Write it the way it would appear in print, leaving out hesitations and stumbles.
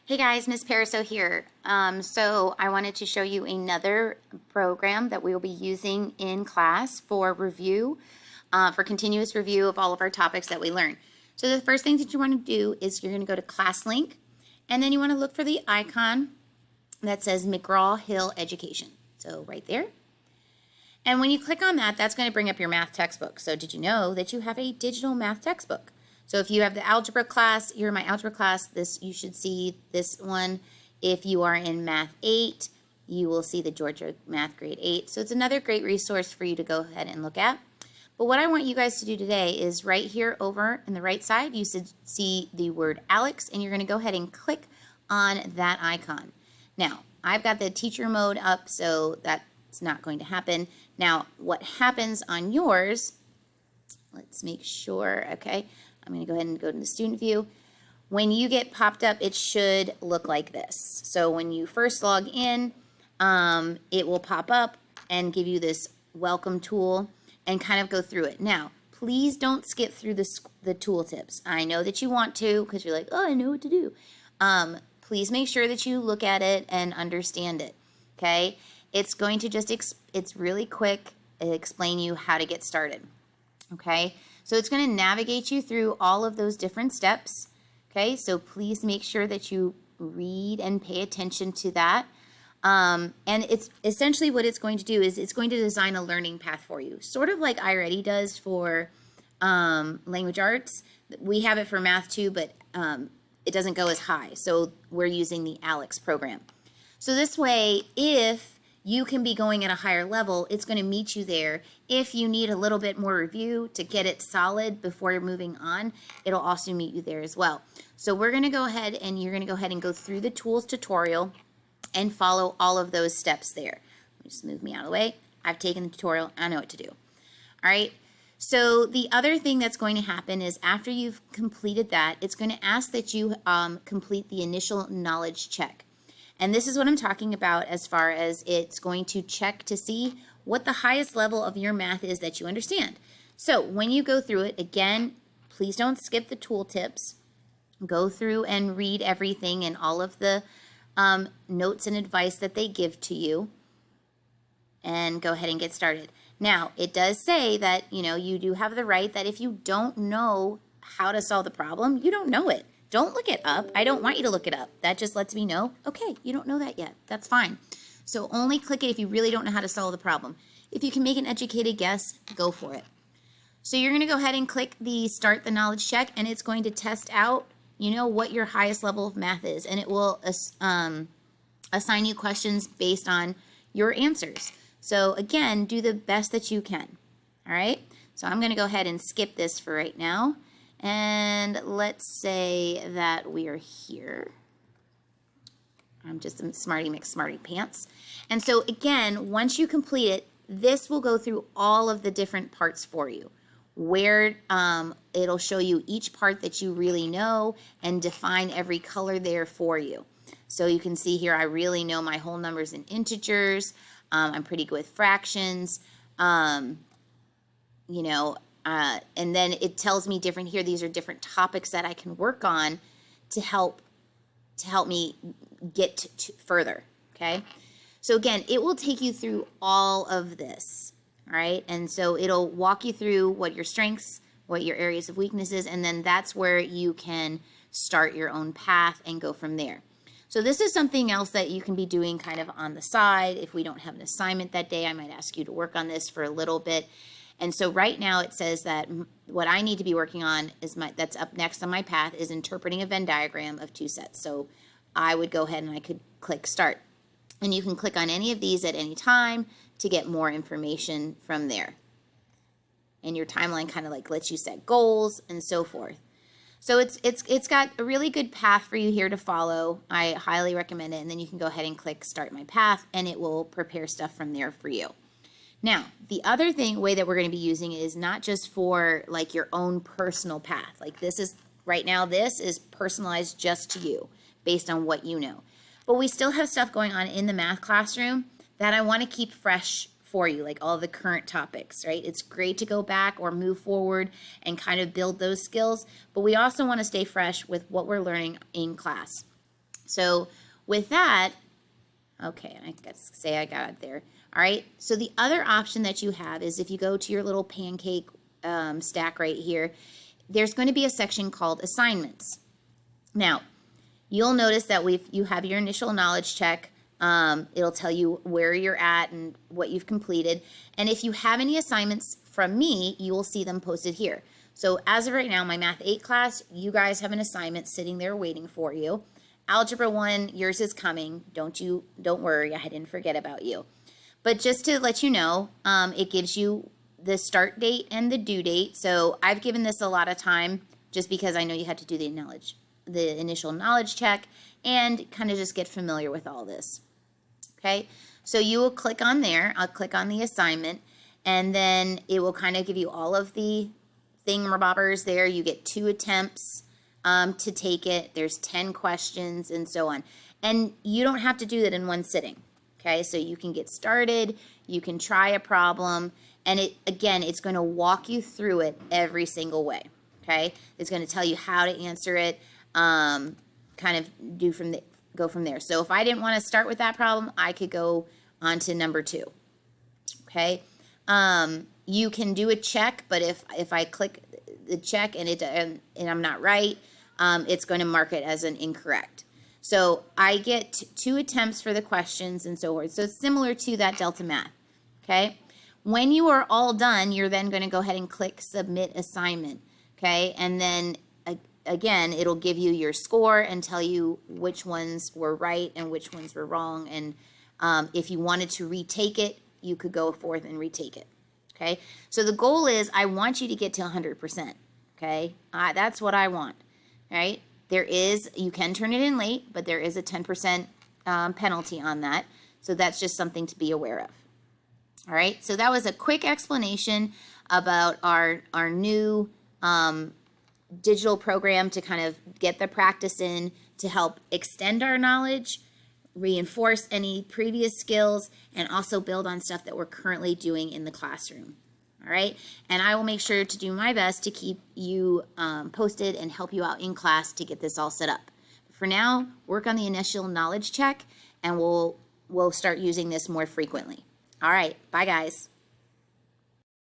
Hey guys, Miss Pariseau here. So I wanted to show you another program that we will be using in class for review, for continuous review of all of our topics that we learn. So the first thing that you want to do is you're going to go to Class Link, and then you want to look for the icon that says McGraw-Hill Education. So right there. And when you click on that, that's going to bring up your math textbook. So did you know that you have a digital math textbook? So if you have the algebra class, you're in my algebra class, you should see this one. If you are in Math 8, you will see the Georgia Math Grade 8. So it's another great resource for you to go ahead and look at. But what I want you guys to do today is right here over in the right side, you should see the word Alex, and you're going to go ahead and click on that icon. Now, I've got the teacher mode up, so that's not going to happen. Now, what happens on yours, let's make sure, okay. I'm going to go ahead and go to the student view. When you get popped up, it should look like this. So when you first log in, it will pop up and give you this welcome tool and kind of go through it. Now, please don't skip through the tool tips. I know that you want to because you're like, oh, I know what to do. Please make sure that you look at it and understand it, okay? It's going to just, it's really quick, explain you how to get started, okay? So it's going to navigate you through all of those different steps, okay? So please make sure that you read and pay attention to that. And it's essentially what it's going to do is it's going to design a learning path for you, sort of like iReady does for language arts. We have it for math too, but it doesn't go as high. So we're using the Aleks program. So this way, if you can be going at a higher level, it's going to meet you there. If you need a little bit more review to get it solid before you're moving on, it'll also meet you there as well. So we're going to go ahead and you're going to go ahead and go through the tools tutorial and follow all of those steps there. Let me just move me out of the way. I've taken the tutorial. I know what to do. All right. So the other thing that's going to happen is after you've completed that, it's going to ask that you complete the initial knowledge check. And this is what I'm talking about as far as it's going to check to see what the highest level of your math is that you understand. So when you go through it, again, please don't skip the tool tips. Go through and read everything and all of the notes and advice that they give to you. And go ahead and get started. Now, it does say that, you do have the right that if you don't know how to solve the problem, you don't know it. Don't look it up. I don't want you to look it up. That just lets me know, okay, you don't know that yet. That's fine. So only click it if you really don't know how to solve the problem. If you can make an educated guess, go for it. So you're going to go ahead and click the Start the Knowledge Check, and it's going to test out, what your highest level of math is, and it will assign you questions based on your answers. So again, do the best that you can. All right? So I'm going to go ahead and skip this for right now. And let's say that we are here. I'm just a smarty McSmarty pants. And so again, once you complete it, this will go through all of the different parts for you, where it'll show you each part that you really know and define every color there for you. So you can see here, I really know my whole numbers and integers. I'm pretty good with fractions. And then it tells me different here. These are different topics that I can work on to help me get to further. Okay. So again, it will take you through all of this. All right. And so it'll walk you through what your strengths, what your areas of weaknesses, and then that's where you can start your own path and go from there. So this is something else that you can be doing kind of on the side. If we don't have an assignment that day, I might ask you to work on this for a little bit. And so right now it says that what I need to be working on is that's up next on my path is interpreting a Venn diagram of two sets. So I would go ahead and I could click Start. And you can click on any of these at any time to get more information from there. And your timeline kind of like lets you set goals and so forth. So it's got a really good path for you here to follow. I highly recommend it. And then you can go ahead and click Start My Path, and it will prepare stuff from there for you. Now, the other way that we're going to be using it is not just for like your own personal path. Like this is personalized just to you based on what you know. But we still have stuff going on in the math classroom that I want to keep fresh for you, like all the current topics, right? It's great to go back or move forward and kind of build those skills, but we also want to stay fresh with what we're learning in class. So with that, okay, I guess say I got it there. All right, so the other option that you have is if you go to your little pancake stack right here, there's going to be a section called assignments. Now, you'll notice that you have your initial knowledge check. It'll tell you where you're at and what you've completed. And if you have any assignments from me, you will see them posted here. So as of right now, my Math 8 class, you guys have an assignment sitting there waiting for you. Algebra 1, yours is coming. Don't worry, I didn't forget about you. But just to let you know, it gives you the start date and the due date. So I've given this a lot of time just because I know you had to do the initial knowledge check and kind of just get familiar with all this. Okay, so you will click on there. I'll click on the assignment, and then it will kind of give you all of the thingamabobbers there. You get 2 attempts to take it. There's 10 questions and so on. And you don't have to do that in one sitting. Okay, so you can get started, you can try a problem, and it's going to walk you through it every single way. Okay, it's going to tell you how to answer it, kind of go from there. So if I didn't want to start with that problem, I could go on to number 2. Okay, you can do a check, but if I click the check and I'm not right, it's going to mark it as an incorrect. So I get 2 attempts for the questions and so forth. So it's similar to that Delta Math. Okay, when you are all done, you're then going to go ahead and click Submit Assignment. Okay, and then again, it'll give you your score and tell you which ones were right and which ones were wrong. And if you wanted to retake it, you could go forth and retake it. Okay, so the goal is I want you to get to 100%. Okay, that's what I want. Right, you can turn it in late, but there is a 10% penalty on that. So that's just something to be aware of. All right, so that was a quick explanation about our new digital program to kind of get the practice in, to help extend our knowledge, reinforce any previous skills, and also build on stuff that we're currently doing in the classroom. All right, and I will make sure to do my best to keep you posted and help you out in class to get this all set up. For now, work on the initial knowledge check, and we'll start using this more frequently. All right, bye guys.